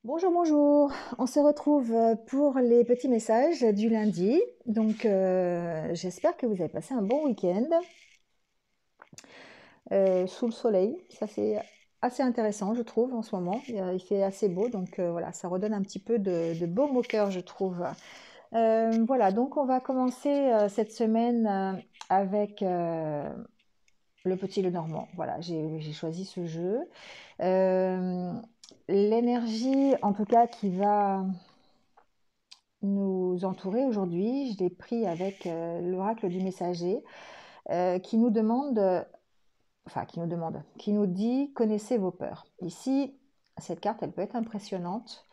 Bonjour, bonjour. On se retrouve pour les petits messages du lundi. Donc, j'espère que vous avez passé un bon week-end sous le soleil. Ça, c'est assez intéressant, je trouve, en ce moment. Il fait assez beau, donc voilà, ça redonne un petit peu de baume au cœur, je trouve. Voilà, donc on va commencer cette semaine avec le petit Lenormand. Voilà, j'ai choisi ce jeu. Euh, L'énergie, en tout cas, qui va nous entourer aujourd'hui, je l'ai pris avec l'oracle du messager qui nous demande, qui nous dit connaissez vos peurs. Ici, cette carte, elle peut être impressionnante,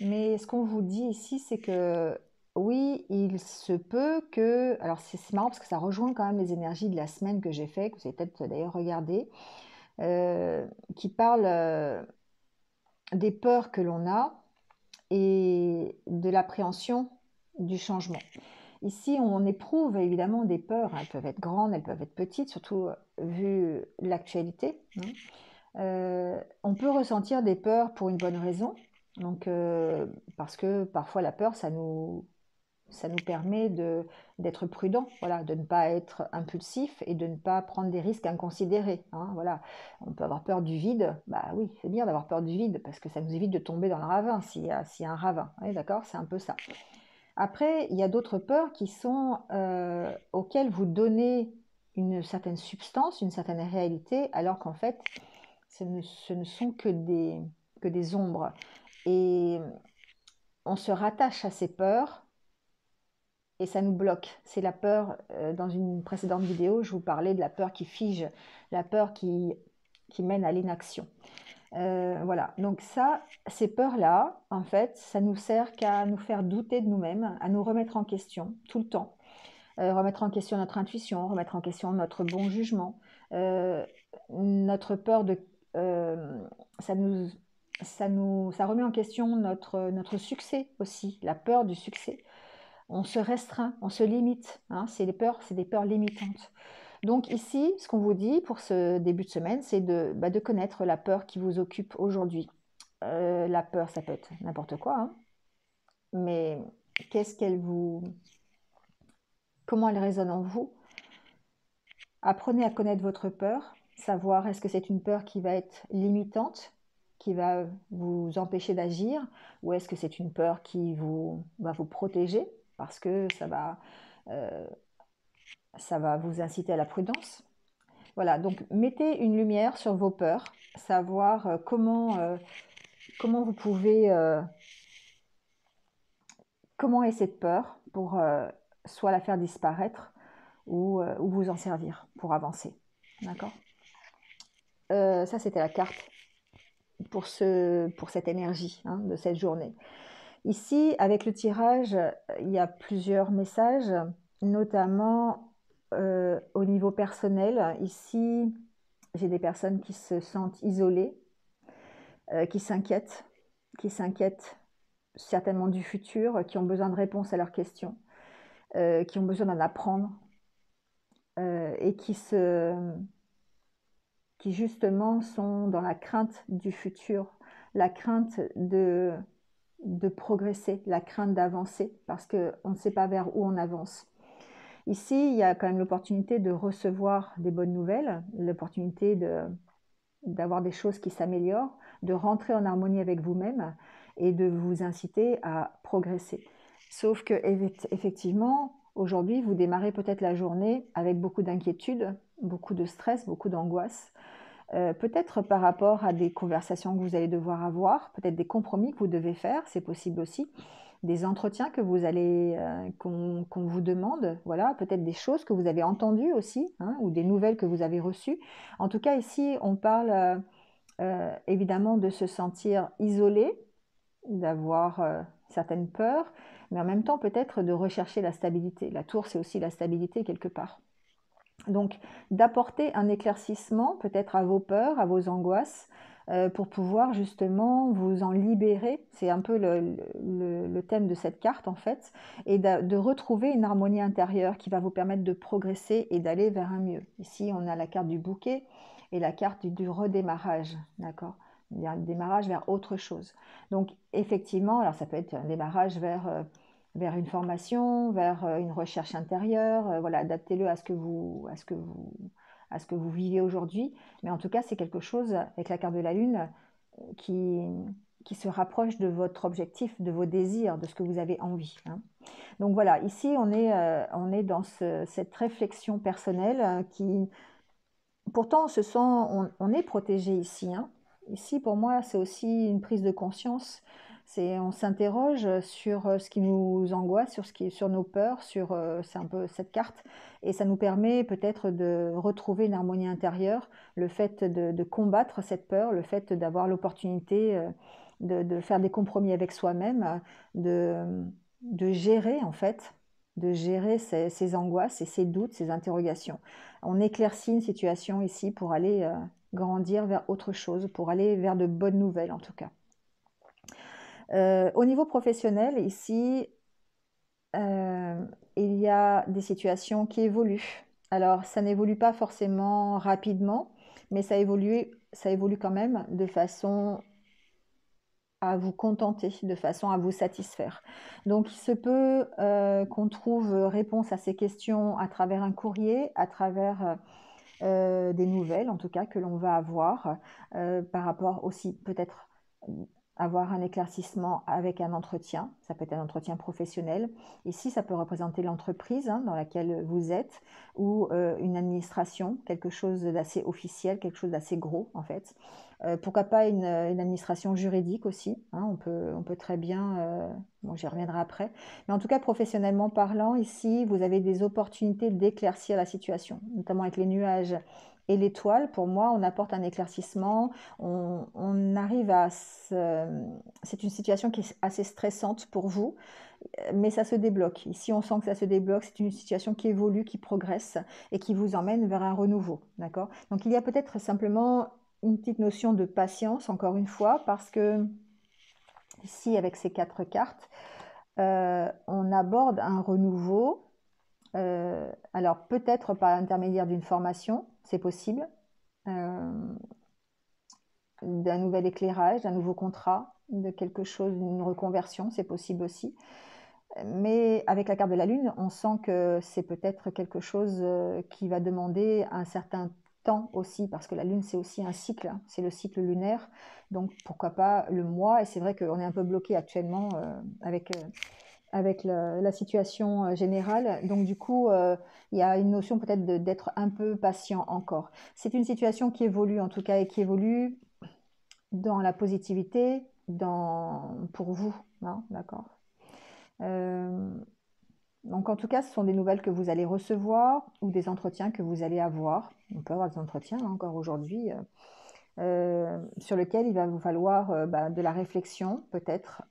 mais ce qu'on vous dit ici, c'est que oui, il se peut que, alors c'est marrant parce que ça rejoint quand même les énergies de la semaine que j'ai fait, que vous avez peut-être d'ailleurs regardé, euh, qui parle des peurs que l'on a et de l'appréhension du changement. Ici, on éprouve évidemment des peurs. Elles peuvent être grandes, elles peuvent être petites, surtout vu l'actualité. On peut ressentir des peurs pour une bonne raison. Donc, parce que parfois la peur, ça nous permet d'être prudent, voilà, de ne pas être impulsif et de ne pas prendre des risques inconsidérés. Hein, voilà. On peut avoir peur du vide. Bah oui, c'est bien d'avoir peur du vide parce que ça nous évite de tomber dans le ravin s'il y a un ravin. Oui, d'accord, c'est un peu ça. Après, il y a d'autres peurs qui sont auxquelles vous donnez une certaine substance, une certaine réalité, alors qu'en fait, ce ne sont que des ombres. Et on se rattache à ces peurs et ça nous bloque. C'est la peur, dans une précédente vidéo, je vous parlais de la peur qui fige, la peur qui mène à l'inaction. Voilà, donc ça, ces peurs-là, en fait, ça nous sert qu'à nous faire douter de nous-mêmes, à nous remettre en question tout le temps. Remettre en question notre intuition, remettre en question notre bon jugement, notre peur de... euh, ça nous, ça remet en question notre succès aussi, la peur du succès. On se restreint, on se limite. Hein, c'est des peurs limitantes. Donc ici, ce qu'on vous dit pour ce début de semaine, c'est de connaître la peur qui vous occupe aujourd'hui. La peur, ça peut être n'importe quoi, hein, mais qu'est-ce qu'elle vous, comment elle résonne en vous? Apprenez à connaître votre peur, savoir est-ce que c'est une peur qui va être limitante, qui va vous empêcher d'agir, ou est-ce que c'est une peur qui va vous protéger parce que euh, ça va vous inciter à la prudence. Voilà, donc mettez une lumière sur vos peurs, savoir comment vous pouvez, comment est cette peur pour soit la faire disparaître ou vous en servir pour avancer. D'accord. Ça, c'était la carte pour cette énergie, hein, de cette journée. Ici, avec le tirage, il y a plusieurs messages, notamment au niveau personnel. Ici, j'ai des personnes qui se sentent isolées, qui s'inquiètent certainement du futur, qui ont besoin de réponses à leurs questions, qui ont besoin d'en apprendre et qui justement sont dans la crainte du futur, la crainte de progresser, la crainte d'avancer, parce qu'on ne sait pas vers où on avance. Ici, il y a quand même l'opportunité de recevoir des bonnes nouvelles, l'opportunité d'avoir des choses qui s'améliorent, de rentrer en harmonie avec vous-même et de vous inciter à progresser. Sauf que effectivement, aujourd'hui, vous démarrez peut-être la journée avec beaucoup d'inquiétude, beaucoup de stress, beaucoup d'angoisse, peut-être par rapport à des conversations que vous allez devoir avoir, peut-être des compromis que vous devez faire, c'est possible aussi, des entretiens que vous allez, qu'on vous demande, voilà, peut-être des choses que vous avez entendues aussi, hein, ou des nouvelles que vous avez reçues. En tout cas, ici, on parle évidemment de se sentir isolé, d'avoir certaines peurs, mais en même temps peut-être de rechercher la stabilité. La tour, c'est aussi la stabilité quelque part. Donc, d'apporter un éclaircissement peut-être à vos peurs, à vos angoisses, pour pouvoir justement vous en libérer. C'est un peu le thème de cette carte en fait, et de retrouver une harmonie intérieure qui va vous permettre de progresser et d'aller vers un mieux. Ici, on a la carte du bouquet et la carte du redémarrage, d'accord? Il y a un démarrage vers autre chose. Donc effectivement, alors ça peut être un démarrage vers une formation, vers une recherche intérieure, voilà, adaptez-le à ce que vous vivez aujourd'hui. Mais en tout cas, c'est quelque chose avec la carte de la Lune qui, qui se rapproche de votre objectif, de vos désirs, de ce que vous avez envie, hein. Donc voilà, ici on est dans cette réflexion personnelle qui, pourtant on se sent, on est protégé ici, hein. Ici pour moi c'est aussi une prise de conscience, on s'interroge sur ce qui nous angoisse, sur nos peurs, c'est un peu cette carte, et ça nous permet peut-être de retrouver une harmonie intérieure, le fait de combattre cette peur, le fait d'avoir l'opportunité de faire des compromis avec soi-même, de gérer en fait, de gérer ces angoisses et ces doutes, ces interrogations. On éclaircit une situation ici pour aller grandir vers autre chose, pour aller vers de bonnes nouvelles en tout cas. Au niveau professionnel, ici, il y a des situations qui évoluent. Alors, ça n'évolue pas forcément rapidement, mais ça évolue quand même de façon à vous contenter, de façon à vous satisfaire. Donc, il se peut qu'on trouve réponse à ces questions à travers un courrier, à travers des nouvelles, en tout cas, que l'on va avoir par rapport aussi peut-être avoir un éclaircissement avec un entretien. Ça peut être un entretien professionnel. Ici, ça peut représenter l'entreprise dans laquelle vous êtes ou une administration, quelque chose d'assez officiel, quelque chose d'assez gros en fait. Pourquoi pas une administration juridique aussi, hein, on peut très bien, bon, j'y reviendrai après, mais en tout cas professionnellement parlant, ici vous avez des opportunités d'éclaircir la situation, notamment avec les nuages et l'étoile. Pour moi, on apporte un éclaircissement, on arrive à c'est une situation qui est assez stressante pour vous, mais ça se débloque. Ici, on sent que ça se débloque, c'est une situation qui évolue, qui progresse et qui vous emmène vers un renouveau, d'accord? Donc il y a peut-être simplement une petite notion de patience, encore une fois, parce que ici, avec ces 4 cartes, on aborde un renouveau. Alors peut-être par l'intermédiaire d'une formation, c'est possible, d'un nouvel éclairage, d'un nouveau contrat, de quelque chose, d'une reconversion, c'est possible aussi. Mais avec la carte de la Lune, on sent que c'est peut-être quelque chose qui va demander un certain temps aussi, parce que la Lune, c'est aussi un cycle, hein, c'est le cycle lunaire. Donc pourquoi pas le mois. Et c'est vrai qu'on est un peu bloqué actuellement avec la situation générale. Donc du coup, il y a une notion peut-être d'être un peu patient encore. C'est une situation qui évolue en tout cas et qui évolue dans la positivité, pour vous, hein, d'accord. Euh, donc en tout cas, ce sont des nouvelles que vous allez recevoir ou des entretiens que vous allez avoir. On peut avoir des entretiens encore aujourd'hui sur lesquels il va vous falloir de la réflexion, peut-être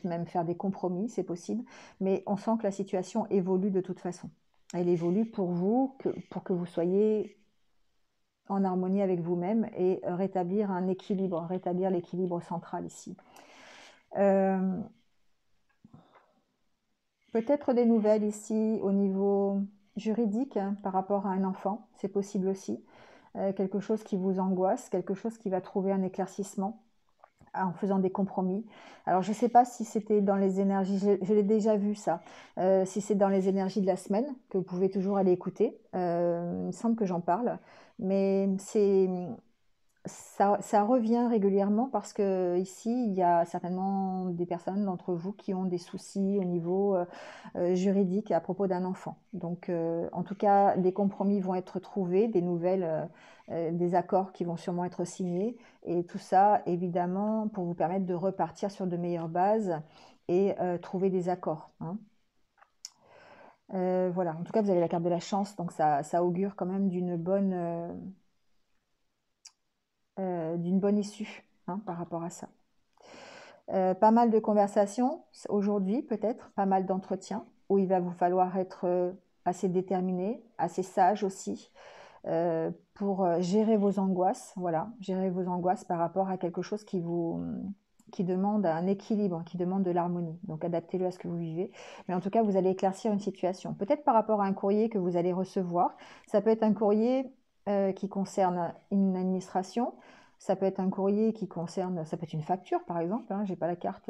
même faire des compromis, c'est possible. Mais on sent que la situation évolue de toute façon. Elle évolue pour vous, pour que vous soyez en harmonie avec vous-même et rétablir un équilibre, rétablir l'équilibre central ici. Peut-être des nouvelles ici au niveau juridique par rapport à un enfant, c'est possible aussi. Quelque chose qui vous angoisse, quelque chose qui va trouver un éclaircissement en faisant des compromis. Alors je ne sais pas si c'était dans les énergies, je l'ai déjà vu ça, si c'est dans les énergies de la semaine, que vous pouvez toujours aller écouter. Il me semble que j'en parle, mais ça revient régulièrement parce que ici, il y a certainement des personnes d'entre vous qui ont des soucis au niveau juridique à propos d'un enfant. Donc, en tout cas, des compromis vont être trouvés, des nouvelles, des accords qui vont sûrement être signés, et tout ça, évidemment, pour vous permettre de repartir sur de meilleures bases et trouver des accords, hein. Voilà, en tout cas, vous avez la carte de la chance, donc ça augure quand même d'une bonne issue, hein, par rapport à ça. Pas mal de conversations aujourd'hui, peut-être, pas mal d'entretiens où il va vous falloir être assez déterminé, assez sage aussi pour gérer vos angoisses. Voilà, gérer vos angoisses par rapport à quelque chose qui demande un équilibre, qui demande de l'harmonie. Donc adaptez-le à ce que vous vivez. Mais en tout cas, vous allez éclaircir une situation. Peut-être par rapport à un courrier que vous allez recevoir. Ça peut être un courrier qui concerne une administration. Ça peut être un courrier qui concerne, ça peut être une facture par exemple, hein, j'ai pas la carte,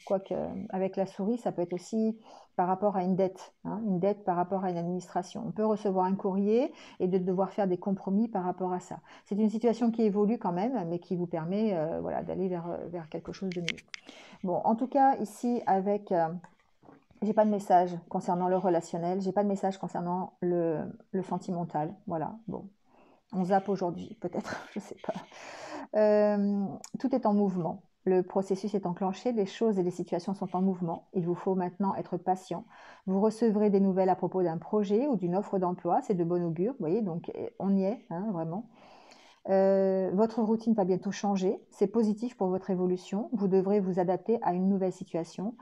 quoique avec la souris, ça peut être aussi par rapport à une dette, hein, une dette par rapport à une administration. On peut recevoir un courrier et de devoir faire des compromis par rapport à ça. C'est une situation qui évolue quand même, mais qui vous permet voilà, d'aller vers quelque chose de mieux. Bon, en tout cas, ici, avec... j'ai pas de message concernant le relationnel, j'ai pas de message concernant le sentimental. Voilà, bon, on zappe aujourd'hui, peut-être, je sais pas. Tout est en mouvement. Le processus est enclenché, les choses et les situations sont en mouvement. Il vous faut maintenant être patient. Vous recevrez des nouvelles à propos d'un projet ou d'une offre d'emploi, c'est de bon augure, vous voyez, donc on y est, hein, vraiment. Votre routine va bientôt changer, c'est positif pour votre évolution. Vous devrez vous adapter à une nouvelle situation.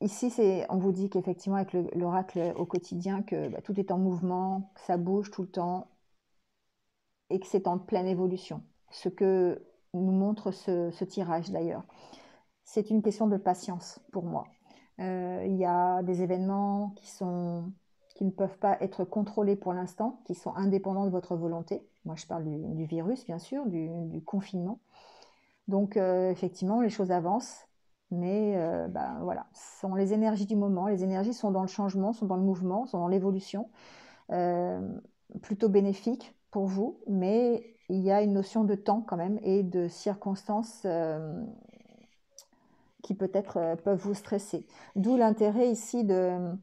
Ici, on vous dit qu'effectivement, avec l'oracle au quotidien, que tout est en mouvement, que ça bouge tout le temps et que c'est en pleine évolution. Ce que nous montre ce tirage d'ailleurs. C'est une question de patience pour moi. Il y a des événements qui ne peuvent pas être contrôlés pour l'instant, qui sont indépendants de votre volonté. Moi, je parle du virus, bien sûr, du confinement. Donc, effectivement, les choses avancent, mais voilà, ce sont les énergies du moment. Les énergies sont dans le changement, sont dans le mouvement, sont dans l'évolution, plutôt bénéfique pour vous, mais il y a une notion de temps quand même et de circonstances qui peut-être peuvent vous stresser. D'où l'intérêt ici de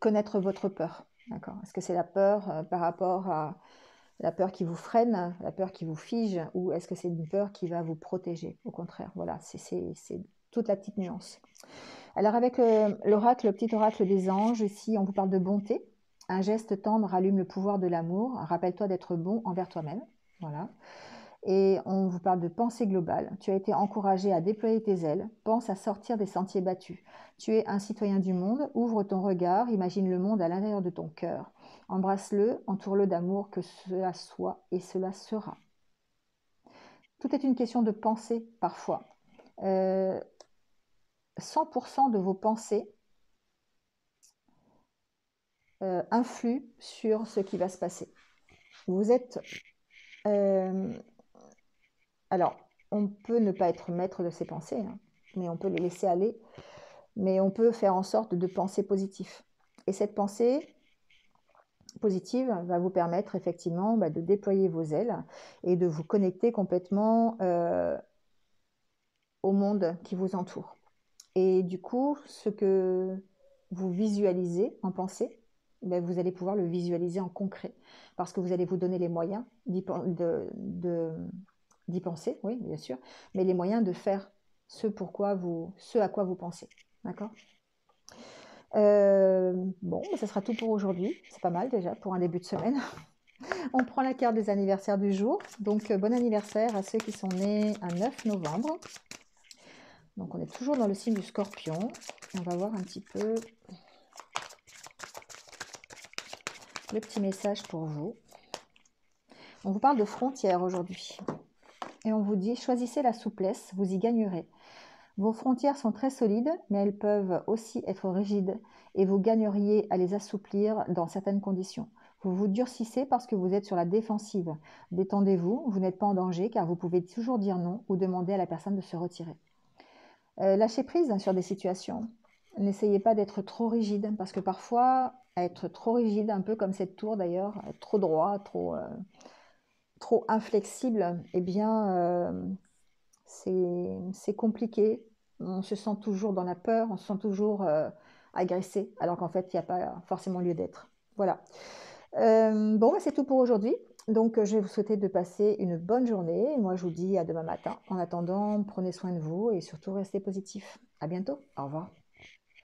connaître votre peur. D'accord ? Est-ce que c'est la peur par rapport à la peur qui vous freine, la peur qui vous fige, ou est-ce que c'est une peur qui va vous protéger? Au contraire, voilà, c'est toute la petite nuance. Alors avec l'oracle, le petit oracle des anges, ici on vous parle de bonté. Un geste tendre allume le pouvoir de l'amour. Rappelle-toi d'être bon envers toi-même. Voilà. Et on vous parle de pensée globale. Tu as été encouragé à déployer tes ailes. Pense à sortir des sentiers battus. Tu es un citoyen du monde. Ouvre ton regard. Imagine le monde à l'intérieur de ton cœur. Embrasse-le, entoure-le d'amour, que cela soit et cela sera. Tout est une question de pensée parfois. 100% de vos pensées influent sur ce qui va se passer. Vous êtes... alors, on peut ne pas être maître de ses pensées, hein, mais on peut les laisser aller, mais on peut faire en sorte de penser positif. Et cette pensée positive va vous permettre effectivement de déployer vos ailes et de vous connecter complètement au monde qui vous entoure. Et du coup, ce que vous visualisez en pensée, vous allez pouvoir le visualiser en concret, parce que vous allez vous donner les moyens d'y penser, oui, bien sûr, mais les moyens de faire ce à quoi vous pensez. D'accord ? Bon, ça sera tout pour aujourd'hui. C'est pas mal déjà pour un début de semaine. On prend la carte des anniversaires du jour. Donc, bon anniversaire à ceux qui sont nés un 9 novembre. Donc, on est toujours dans le signe du Scorpion. On va voir un petit peu le petit message pour vous. On vous parle de frontières aujourd'hui. Et on vous dit, choisissez la souplesse, vous y gagnerez. Vos frontières sont très solides, mais elles peuvent aussi être rigides et vous gagneriez à les assouplir dans certaines conditions. Vous vous durcissez parce que vous êtes sur la défensive. Détendez-vous, vous n'êtes pas en danger car vous pouvez toujours dire non ou demander à la personne de se retirer. Lâchez prise sur des situations. N'essayez pas d'être trop rigide parce que parfois, être trop rigide, un peu comme cette tour d'ailleurs, trop droit, trop inflexible, eh bien, c'est compliqué. On se sent toujours dans la peur, on se sent toujours agressé, alors qu'en fait, il n'y a pas forcément lieu d'être. Voilà. Bon, c'est tout pour aujourd'hui. Donc, je vais vous souhaiter de passer une bonne journée. Moi, je vous dis à demain matin. En attendant, prenez soin de vous et surtout, restez positifs. À bientôt. Au revoir.